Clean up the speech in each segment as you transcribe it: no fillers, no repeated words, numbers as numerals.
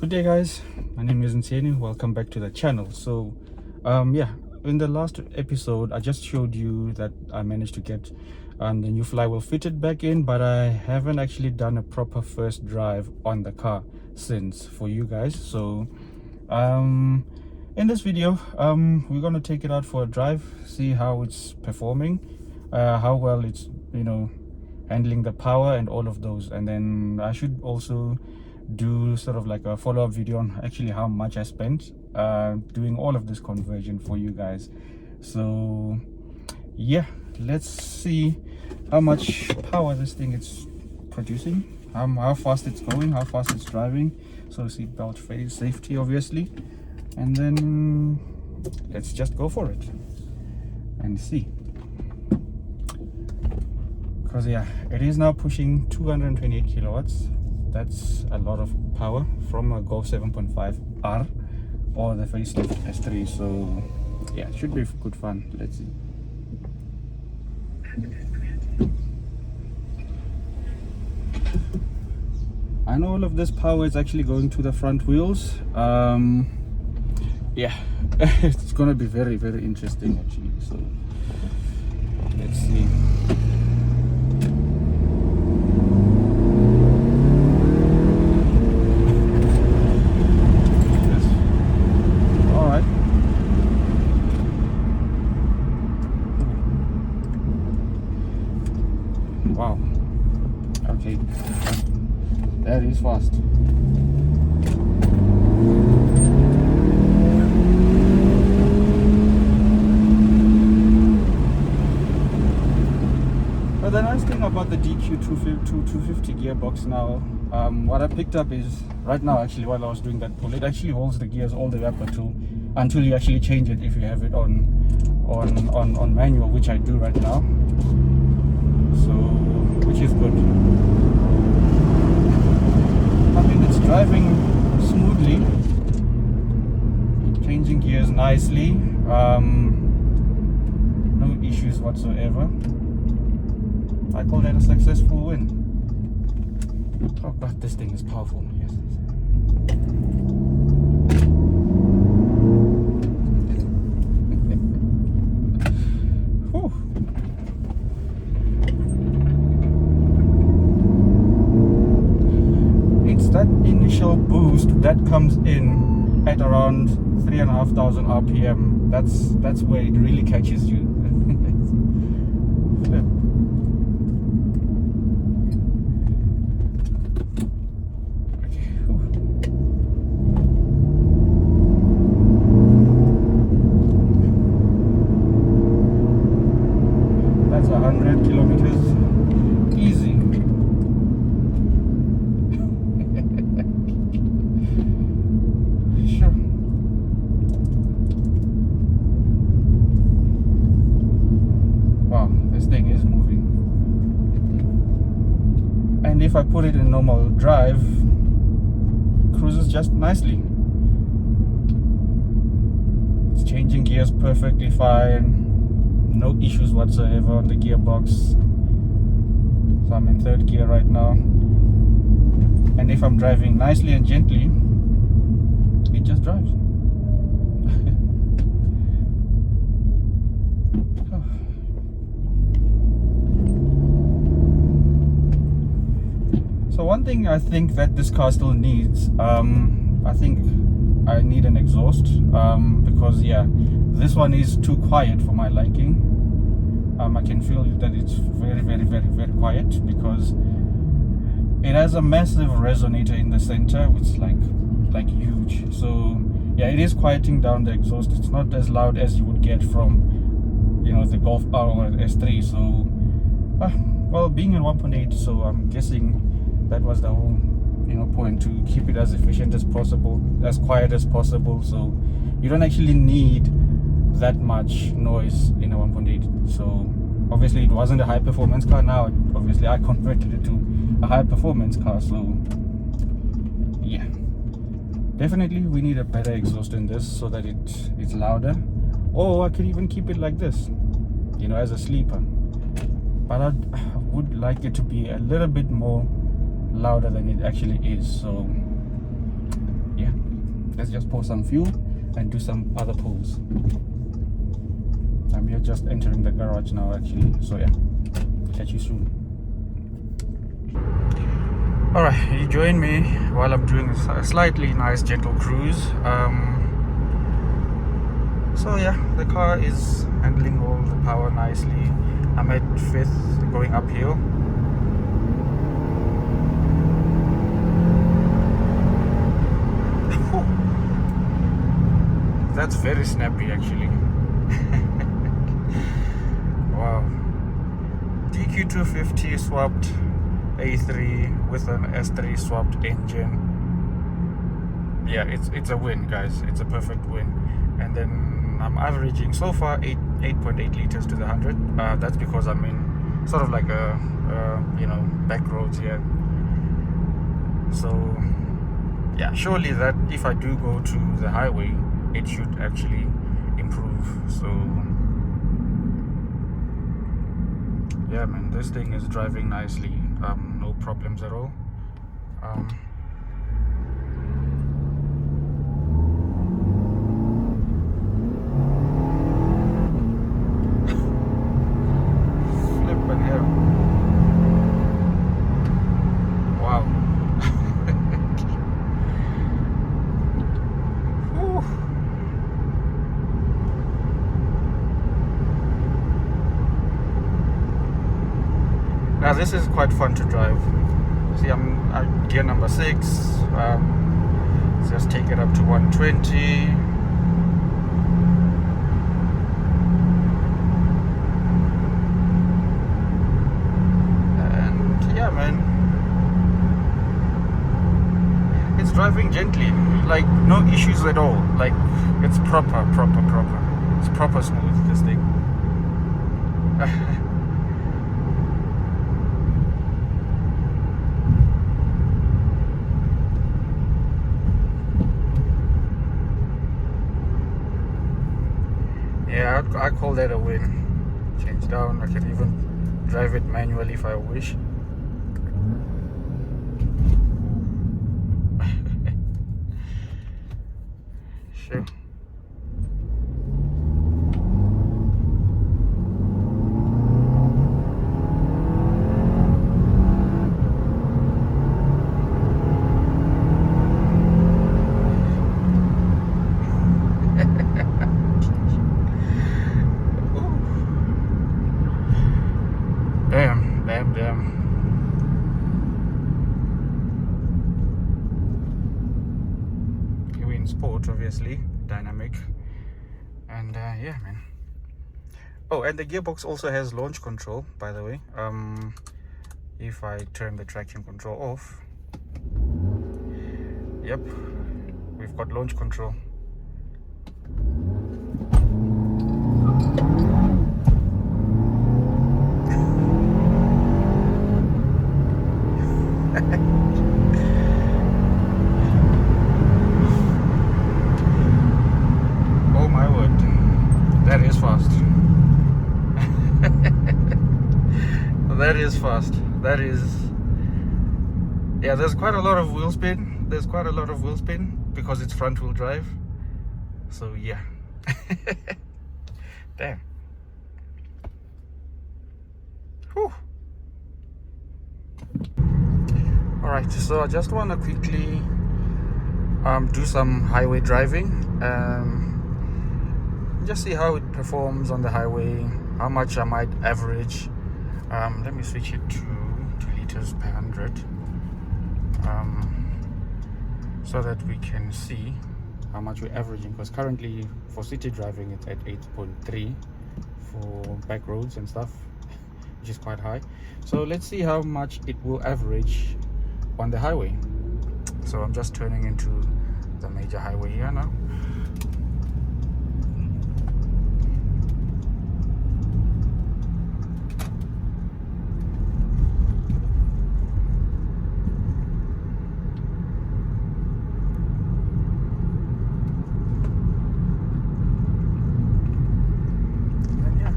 Good day, guys. My name is Nseni. Welcome back to the channel. So in the last episode I just showed you that I managed to get the new flywheel fitted back in, but I haven't actually done a proper first drive on the car since for you guys. So in this video we're going to take it out for a drive, see how it's performing, how well it's handling the power and all of those, and then I should also do sort of like a follow-up video on actually how much I spent doing all of this conversion for you guys. So yeah, let's see how much power this thing is producing, how fast it's going, how fast it's driving. So seatbelt safety obviously, and then let's just go for it and see. Because yeah, it is now pushing 228 kilowatts. That's a lot of power from a Golf 7.5R or the facelift S3. So yeah, it should be good fun. Let's see. I know all of this power is actually going to the front wheels. Yeah, it's gonna be very, very interesting actually. So let's see. Wow, okay, that is fast. But the nice thing about the DQ250 gearbox now, what I picked up is right now actually while I was doing that pull, it actually holds the gears all the way up until you actually change it if you have it on manual, which I do right now. So, which is good. I mean, it's driving smoothly, changing gears nicely, no issues whatsoever. I call that a successful win. Oh god, this thing is powerful. Yes. That initial boost that comes in at around 3,500 RPM, that's where it really catches you. That's 100 kilometers easy. And if I put it in normal drive, cruises just nicely. It's changing gears perfectly fine, no issues whatsoever on the gearbox. So I'm in third gear right now, and if I'm driving nicely and gently, it just drives. So one thing I think that this car still needs, I think I need an exhaust, because yeah, this one is too quiet for my liking. I can feel that it's very, very, very, very quiet because it has a massive resonator in the center, which is like huge. So yeah, it is quieting down the exhaust. It's not as loud as you would get from the Golf R or S3. So well, being in 1.8, so I'm guessing that was the whole point, to keep it as efficient as possible, as quiet as possible, so you don't actually need that much noise in a 1.8. So obviously it wasn't a high performance car. Now obviously I converted it to a high performance car. So yeah, definitely we need a better exhaust in this so that it's louder, or I could even keep it like this, as a sleeper. But I would like it to be a little bit more louder than it actually is. So yeah, let's just pour some fuel and do some other pulls. I'm here just entering the garage now actually, so yeah, catch you soon. Alright, you join me while I'm doing a slightly nice gentle cruise. So yeah, the car is handling all the power nicely. I'm at 5th going uphill. That's very snappy actually. Wow. DQ250 swapped A3 with an S3 swapped engine. Yeah, it's a win, guys. It's a perfect win. And then I'm averaging so far 8.8 liters to the 100. That's because I'm in sort of like a back roads here. So yeah, surely that if I do go to the highway, it should actually improve. So yeah, man, this thing is driving nicely. No problems at all. Flippin' hell. Wow. Now this is quite fun to drive. See, I'm at gear number 6. Just take it up to 120. And yeah, man, it's driving gently, like no issues at all. Like it's proper. It's proper smooth, this thing. Yeah, I call that a win. Change down, I can even drive it manually if I wish. Sure. Damn. We're in sport, obviously, dynamic, and yeah, man. Oh, and the gearbox also has launch control, by the way. If I turn the traction control off, yep, we've got launch control. Oh my word, that is fast. That is fast. That is, yeah, there's quite a lot of wheel spin. Because it's front wheel drive. So yeah. Damn. Whew. Alright, so I just want to quickly do some highway driving, just see how it performs on the highway, how much I might average. Let me switch it to 2 liters per 100, so that we can see how much we're averaging, because currently for city driving it's at 8.3 for back roads and stuff, which is quite high. So let's see how much it will average on the highway. So I'm just turning into the major highway here now. And yeah,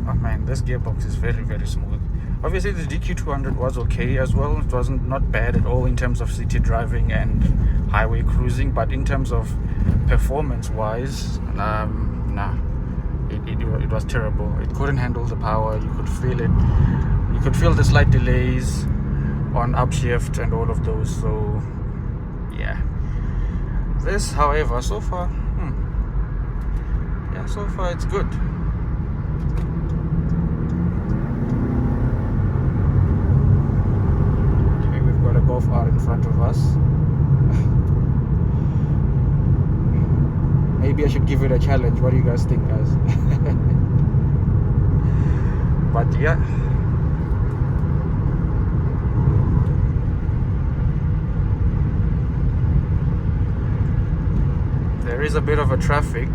oh man, this gearbox is very smooth. Obviously the DQ200 was okay as well. It wasn't not bad at all in terms of city driving and highway cruising, but in terms of performance wise, nah, it was terrible. It couldn't handle the power. You could feel it. You could feel the slight delays on upshift and all of those. So yeah, this however so far so far it's good. Okay, we've got a Golf R in front of us. Maybe I should give it a challenge. What do you guys think, guys? But yeah, there is a bit of a traffic.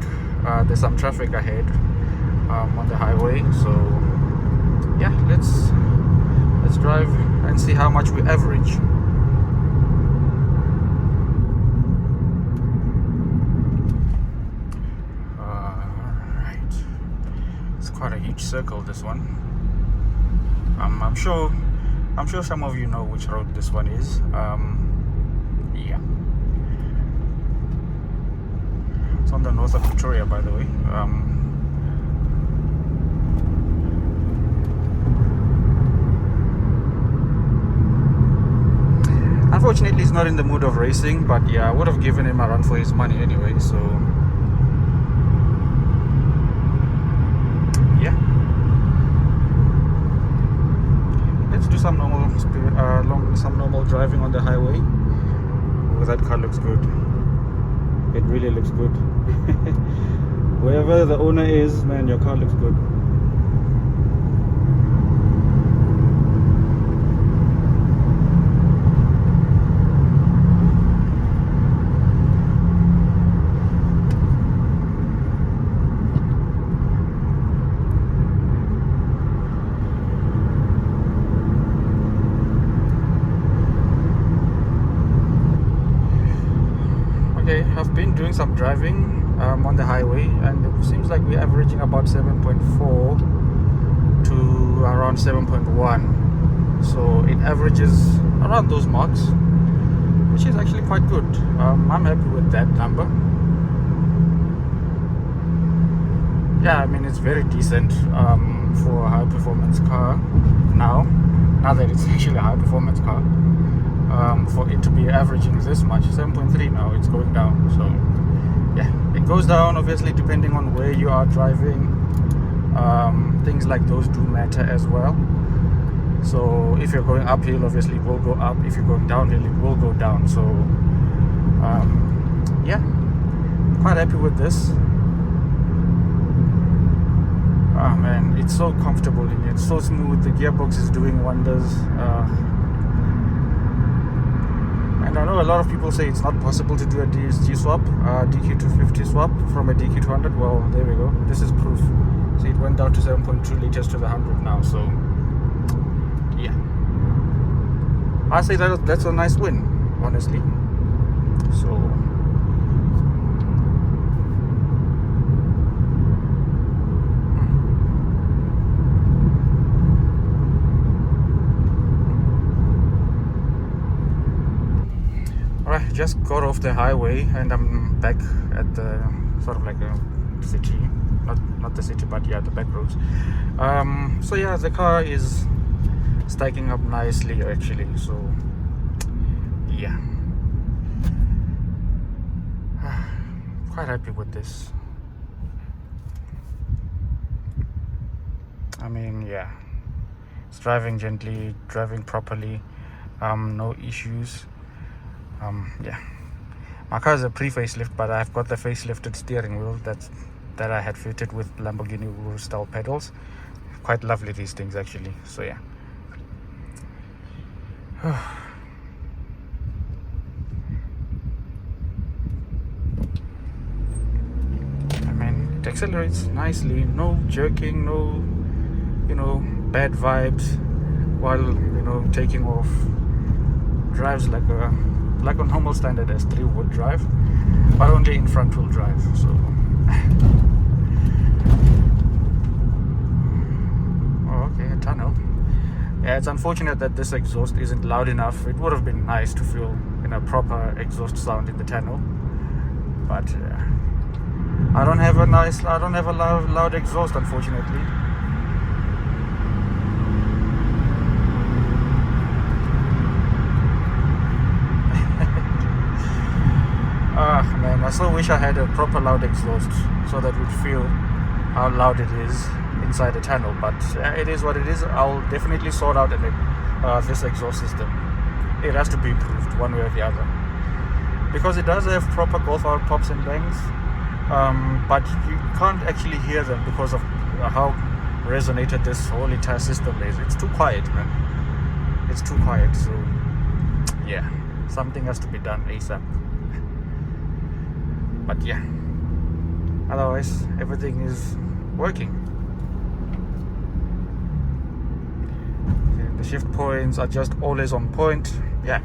There's some traffic ahead on the highway, so yeah, let's drive and see how much we average. Right, it's quite a huge circle, this one. I'm sure some of you know which road this one is. Yeah. It's on the north of Victoria, by the way. Unfortunately, he's not in the mood of racing, but yeah, I would have given him a run for his money anyway, so yeah. Let's do some normal driving on the highway. Oh, that car looks good. It really looks good. Wherever the owner is, man, your car looks good. Okay, I've been doing some driving on the highway, and it seems like we're averaging about 7.4 to around 7.1. So it averages around those marks, which is actually quite good. I'm happy with that number. Yeah, I mean, it's very decent for a high performance car now that it's actually a high performance car. For it to be averaging this much, 7.3 now, it's going down. So yeah, it goes down obviously depending on where you are driving. Things like those do matter as well. So if you're going uphill, obviously it will go up. If you're going downhill, it will go down. So yeah, quite happy with this. Ah man, it's so comfortable in it, it's so smooth. The gearbox is doing wonders. And I know a lot of people say it's not possible to do a DSG swap, DQ250 swap from a DQ200. Well, there we go. This is proof. See, it went down to 7.2 liters to the 100 now. So, yeah. I say that's a nice win, honestly. So, Alright, just got off the highway and I'm back at the sort of like a city, not the city, but yeah, the back roads. So yeah, the car is stacking up nicely actually. So yeah, quite happy with this. I mean, yeah, it's driving gently, driving properly, no issues. Yeah, my car is a pre-facelift, but I've got the facelifted steering wheel that I had fitted with Lamborghini Urus style pedals. Quite lovely, these things actually. So yeah. I mean, it accelerates nicely, no jerking, no bad vibes while taking off. Drives like a normal standard S3 would drive, but only in front wheel drive. So oh, okay, a tunnel. Yeah, it's unfortunate that this exhaust isn't loud enough. It would have been nice to feel, proper exhaust sound in the tunnel, but I don't have a loud exhaust, unfortunately. Ah man, I so wish I had a proper loud exhaust so that we'd feel how loud it is inside the tunnel, but it is what it is. I'll definitely sort out this exhaust system. It has to be improved one way or the other, because it does have proper golf out pops and bangs, but you can't actually hear them because of how resonated this whole entire system is. It's too quiet, man. It's too quiet. So yeah, something has to be done ASAP. But yeah, otherwise everything is working. Okay, the shift points are just always on point. Yeah.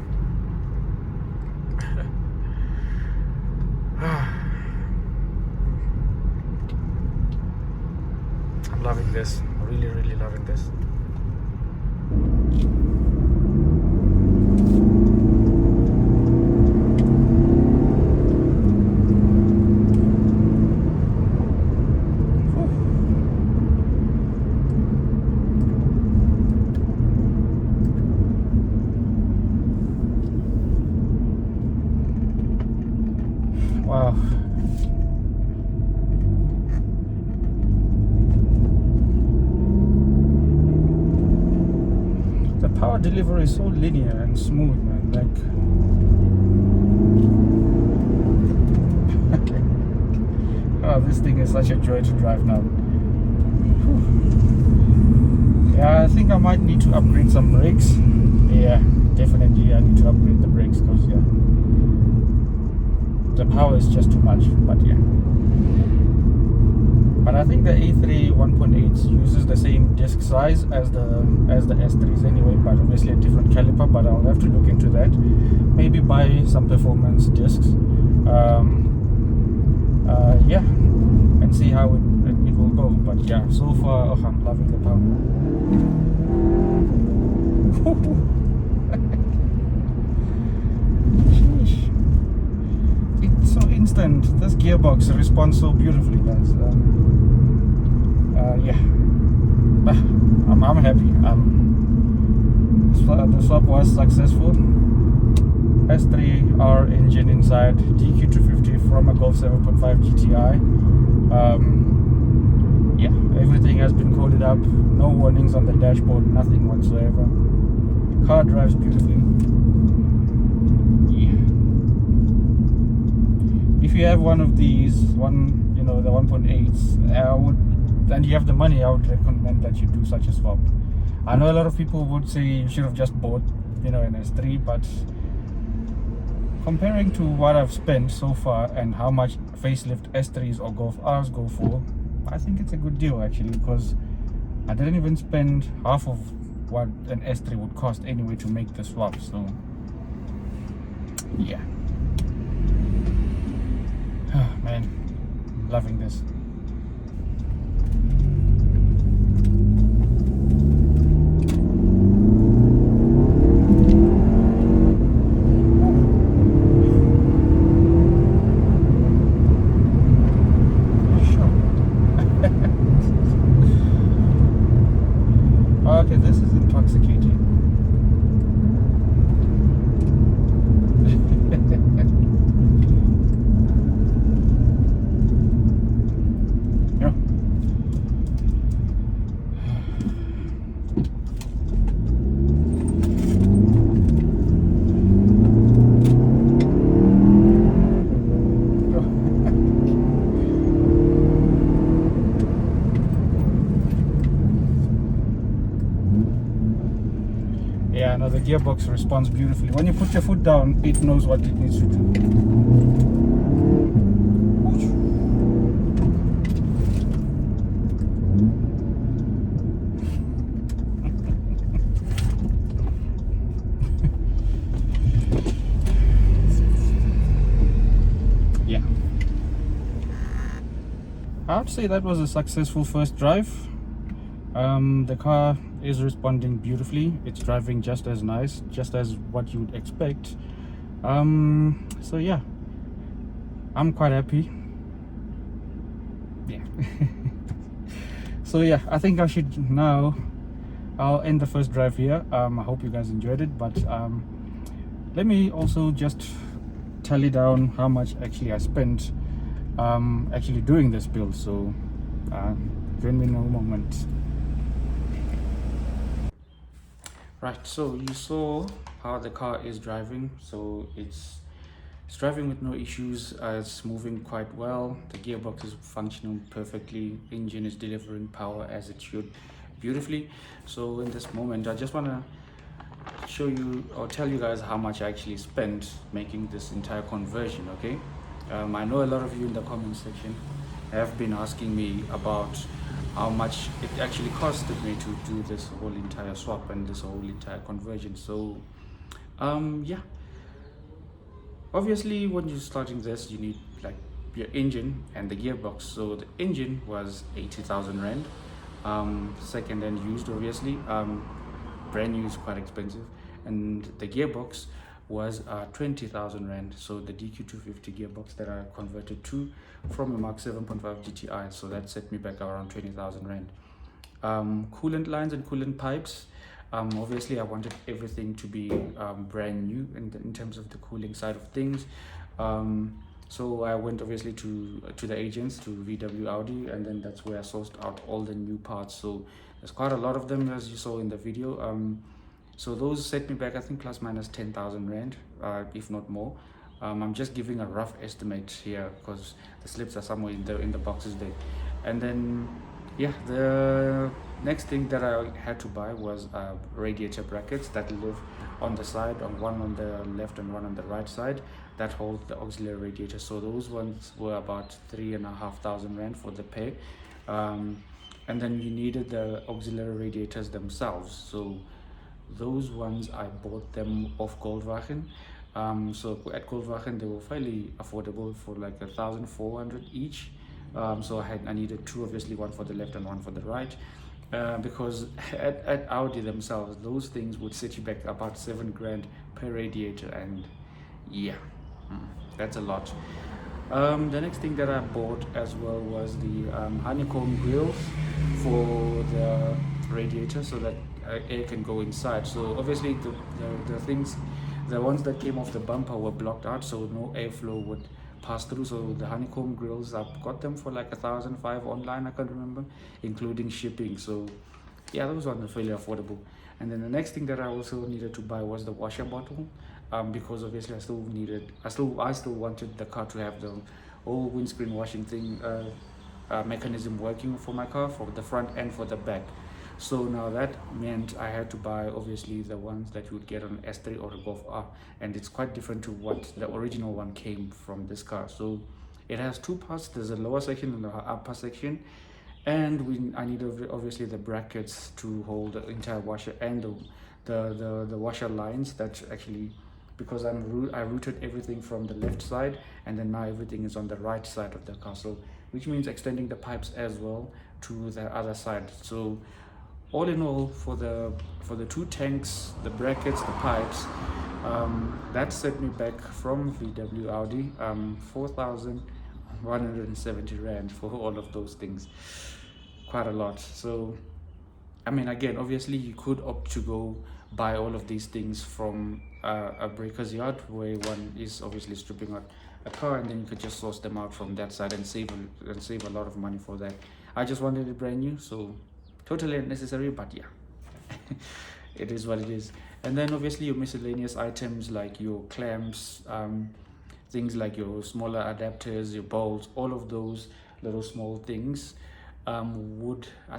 I'm loving this. Really, really loving this. Wow. The power delivery is so linear and smooth, man. Oh, this thing is such a joy to drive now. Whew. Yeah, I think I might need to upgrade some brakes. Yeah, definitely I need to upgrade the brakes, because the power is just too much. But yeah, but I think the A3 1.8 uses the same disc size as the S3s anyway, but obviously a different caliper. But I'll have to look into that, maybe buy some performance discs, yeah, and see how it will go. But yeah, so far I'm loving the power. It's so instant. This gearbox responds so beautifully, guys. Yeah, I'm happy. The swap was successful. S3R engine inside, DQ250 from a Golf 7.5 GTI. Yeah, everything has been coded up. No warnings on the dashboard, nothing whatsoever. The car drives beautifully. If you have one of these, the 1.8s, and you have the money, I would recommend that you do such a swap. I know a lot of people would say you should have just bought, an S3, but comparing to what I've spent so far and how much facelift S3s or Golf Rs go for, I think it's a good deal actually, because I didn't even spend half of what an S3 would cost anyway to make the swap. So yeah. Oh, man, I'm loving this. Okay, this is intoxicating. Yeah, no, the gearbox responds beautifully. When you put your foot down, it knows what it needs to do. Yeah. I would say that was a successful first drive. The car is responding beautifully. It's driving just as nice, just as what you'd expect. So yeah, I'm quite happy. Yeah. So yeah, I think I should now, I'll end the first drive here. I hope you guys enjoyed it, but let me also just tally down how much actually I spent actually doing this build. So join me in a moment. Right, so you saw how the car is driving. So it's driving with no issues. It's moving quite well. The gearbox is functioning perfectly. Engine is delivering power as it should beautifully. So in this moment, I just want to show you or tell you guys how much I actually spent making this entire conversion. Okay, I know a lot of you in the comment section have been asking me about how much it actually costed me to do this whole entire swap and this whole entire conversion. So yeah, obviously when you're starting this, you need like your engine and the gearbox. So the engine was 80,000 rand, second hand used, obviously. Brand new is quite expensive, and the gearbox was 20,000 rand. So the DQ250 gearbox that I converted to from a Mark 7.5 GTI, so that set me back around 20,000 rand. Coolant lines and coolant pipes, obviously I wanted everything to be brand new in terms of the cooling side of things. So I went obviously to the agents, to VW Audi, and then that's where I sourced out all the new parts. So there's quite a lot of them, as you saw in the video. So those set me back, I think, plus minus 10,000 rand, if not more. I'm just giving a rough estimate here because the slips are somewhere in the boxes there. And then yeah, the next thing that I had to buy was radiator brackets that live on the side, one on the left and one on the right side, that hold the auxiliary radiator. So those ones were about 3,500 rand for the pair. And then you needed the auxiliary radiators themselves. So those ones I bought them off Goldwagen. So at Goldwagen they were fairly affordable for like 1,400 each. So I needed two, obviously, one for the left and one for the right, because at Audi themselves, those things would set you back about 7 grand per radiator, and yeah, that's a lot. The next thing that I bought as well was the honeycomb grills for the radiator, so that air can go inside. So obviously the things, the ones that came off the bumper were blocked out, so no airflow would pass through. So the honeycomb grills, I've got them for like 1,500 online, I can't remember, including shipping. So yeah, those ones are fairly affordable. And then the next thing that I also needed to buy was the washer bottle, because obviously I still wanted the car to have the whole windscreen washing thing mechanism working for my car, for the front and for the back. So now that meant I had to buy obviously the ones that you would get on S3 or a Golf R, and it's quite different to what the original one came from this car. So it has two parts. There's a lower section and the upper section, and I need obviously the brackets to hold the entire washer and the washer lines that actually, because I routed everything from the left side, and then now everything is on the right side of the car, so which means extending the pipes as well to the other side. So all in all, for the two tanks, the brackets, the pipes, that set me back from VW Audi 4,170 rand for all of those things. Quite a lot. So I mean, again, obviously you could opt to go buy all of these things from a breaker's yard, where one is obviously stripping out a car, and then you could just source them out from that side and save a lot of money for that. I just wanted it brand new, so totally unnecessary, but yeah, it is what it is. And then obviously your miscellaneous items like your clamps, things like your smaller adapters, your bolts, all of those little small things I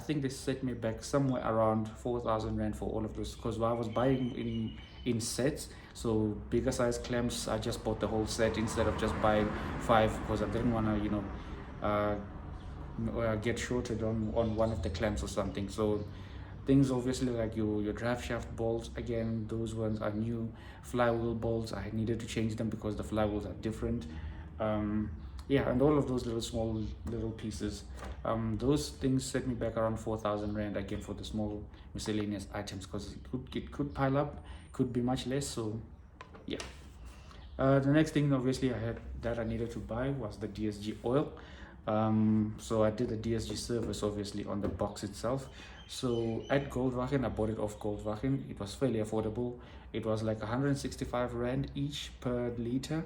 think they set me back somewhere around 4,000 rand for all of those, because I was buying in sets. So bigger size clamps, I just bought the whole set instead of just buying 5, because I didn't want to get shorted on one of the clamps or something. So things obviously like your drive shaft bolts, again, those ones are new. Flywheel bolts, I needed to change them because the flywheels are different. yeah, and all of those little small little pieces, those things set me back around 4,000 rand again for the small miscellaneous items, because it could pile up, could be much less. So yeah. The next thing obviously I needed to buy was the DSG oil. So I did the DSG service obviously on the box itself. So at Goldwagen, I bought it off Goldwagen. It was fairly affordable. It was like 165 rand each per liter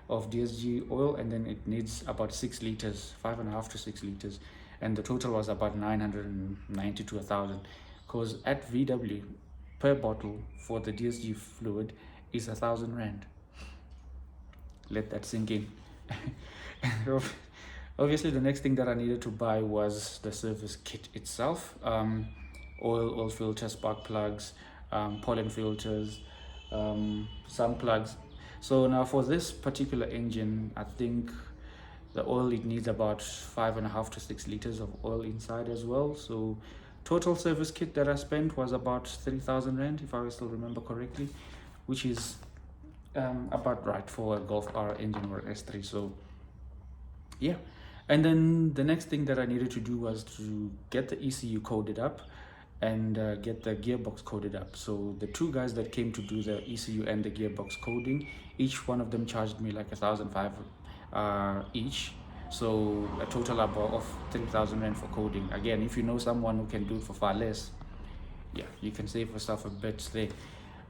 of DSG oil, and then it needs about 6 liters, 5.5 to 6 liters, and the total was about 990 to 1,000. Because at VW per bottle for the DSG fluid is 1,000 rand. Let that sink in. Obviously, the next thing that I needed to buy was the service kit itself. Oil filter, spark plugs, pollen filters, some plugs. So now for this particular engine, I think the oil, it needs about 5.5 to 6 liters of oil inside as well. So total service kit that I spent was about 3,000 rand, if I still remember correctly, which is about right for a Golf R engine or S3. So yeah. And then the next thing that I needed to do was to get the ECU coded up and get the gearbox coded up. So the two guys that came to do the ECU and the gearbox coding, each one of them charged me like 1,500 each. So a total of 3,000 rand for coding. Again, if you know someone who can do it for far less, yeah, you can save yourself a bit there.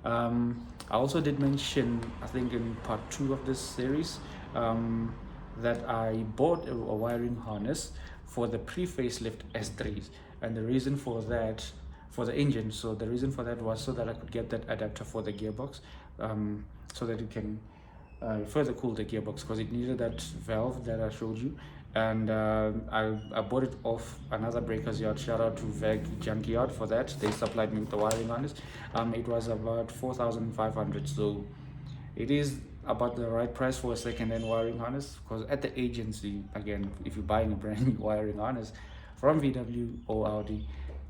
I also did mention, I think in part 2 of this series, that I bought a wiring harness for the pre-facelift S3s, and the reason for that, for the engine, so the reason for that was so that I could get that adapter for the gearbox, so that it can further cool the gearbox, because it needed that valve that I showed you. And I bought it off another breaker's yard. Shout out to VEG Junkyard for that. They supplied me with the wiring harness. It was about 4,500, so it is about the right price for a second-hand wiring harness, because at the agency, again, if you're buying a brand new wiring harness from VW or Audi,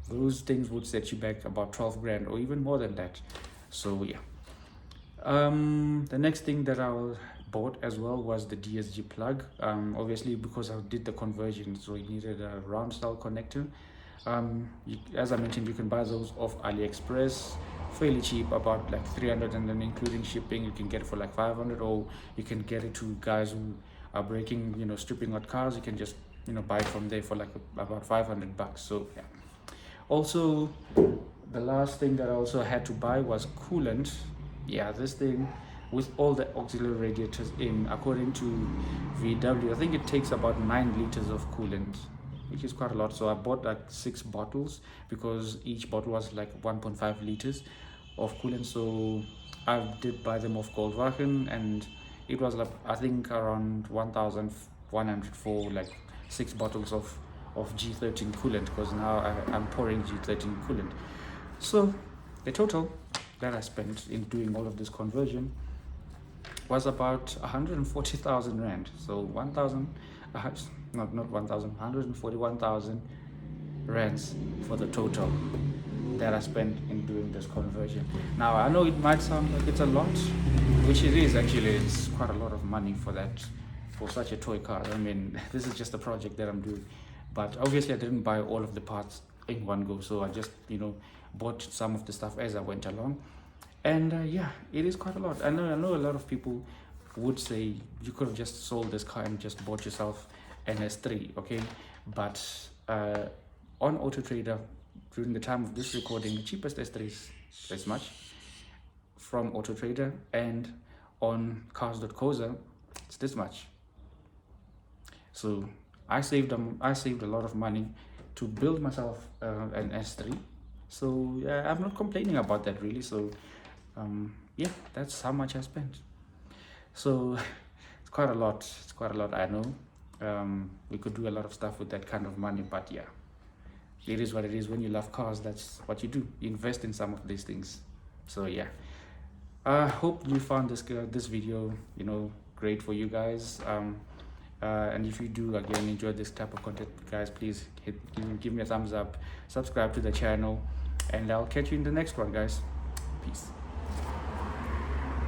those things would set you back about 12 grand or even more than that. So yeah. The next thing that I bought as well was the DSG plug, obviously because I did the conversion, so it needed a round style connector. As I mentioned, you can buy those off AliExpress fairly cheap, about like 300, and then including shipping you can get it for like 500, or you can get it to guys who are breaking, stripping out cars. You can just buy it from there for like about 500 bucks. So yeah. Also, the last thing that I also had to buy was coolant. Yeah, this thing with all the auxiliary radiators in, according to VW, I think it takes about 9 liters of coolant, which is quite a lot. So I bought like 6 bottles, because each bottle was like 1.5 liters of coolant. So I did buy them off Goldwagen, and it was like, I think around 1,100 for like 6 bottles of G13 coolant, because now I'm pouring G13 coolant. So the total that I spent in doing all of this conversion was about 140,000 rand. So 141,000 rands for the total that I spent in doing this conversion. Now I know it might sound like it's a lot, which it is actually. It's quite a lot of money for that, for such a toy car. I mean, this is just a project that I'm doing, but obviously I didn't buy all of the parts in one go, so I just bought some of the stuff as I went along. And yeah, it is quite a lot. I know a lot of people would say you could have just sold this car and just bought yourself an S3, okay? But on Auto Trader, during the time of this recording, the cheapest S3 is this much from Auto Trader, and on cars.coza it's this much. So I saved a lot of money to build myself an S3. So yeah, I'm not complaining about that really. So yeah, that's how much I spent. So it's quite a lot. I know. We could do a lot of stuff with that kind of money, but yeah, it is what it is. When you love cars, that's what you do. You invest in some of these things. So yeah, I hope you found this video great for you guys. And if you do again enjoy this type of content, guys, please give me a thumbs up, subscribe to the channel, and I'll catch you in the next one, guys. Peace.